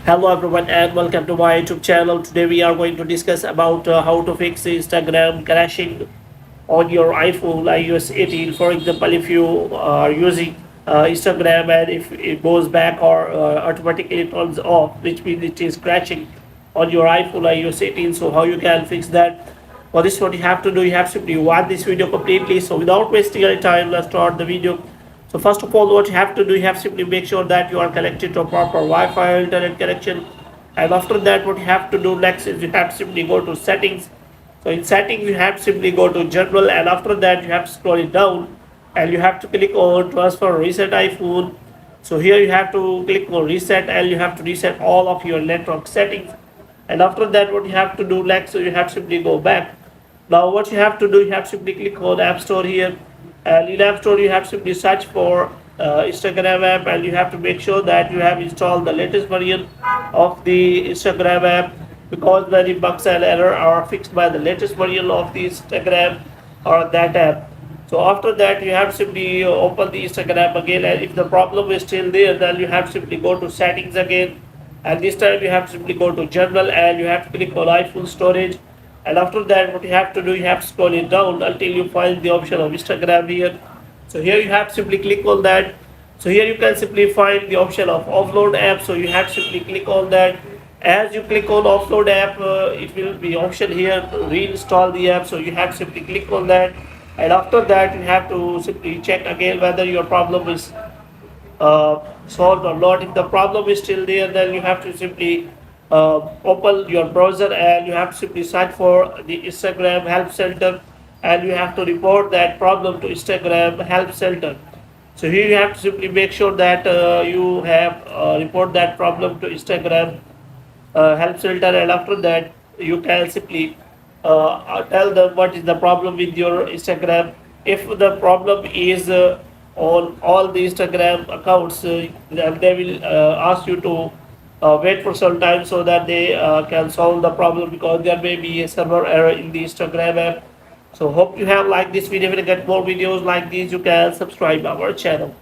Hello everyone and welcome to my YouTube channel. Today we are going to discuss about how to fix Instagram crashing on your iPhone iOS 18. For example, if you are using Instagram and if it goes back or automatically turns off, which means it is crashing on your iPhone iOS 18. So how you can fix that? For this, what you have to do, you have simply watch this video completely. So without wasting any time, let's start the video. So first of all, what you have to do, you have simply make sure that you are connected to a proper Wi-Fi or internet connection. And after that, what you have to do next is you have to simply go to settings. So in settings, you have to simply go to general, and after that, you have to scroll it down, and you have to click on transfer reset iPhone. So here you have to click on reset, and you have to reset all of your network settings. And after that, what you have to do next, so you have to simply go back. Now what you have to do, you have to simply click on App Store here, and in App Store you have to simply search for Instagram app, and you have to make sure that you have installed the latest version of the Instagram app, because many bugs and error are fixed by the latest version of the Instagram or that app. So after that, you have to simply open the Instagram again, and if the problem is still there, then you have to simply go to settings again, and this time you have to simply go to general, and you have to click on iPhone storage. And after that, what you have to do, you have to scroll it down until you find the option of Instagram here. So here you have to simply click on that. So here you can simply find the option of offload app. So you have to simply click on that. As you click on offload app, it will be option here to reinstall the app. So you have to simply click on that. And after that, you have to simply check again whether your problem is solved or not. If the problem is still there, then you have to simply open your browser, and you have to simply search for the Instagram help center, and you have to report that problem to Instagram help center. So here you have to simply make sure that you have report that problem to Instagram help center, and after that you can simply tell them what is the problem with your Instagram. If the problem is on all the Instagram accounts, then they will ask you to wait for some time so that they can solve the problem, because there may be a server error in the Instagram app. So hope you have liked this video. If you get more videos like these, you can subscribe our channel.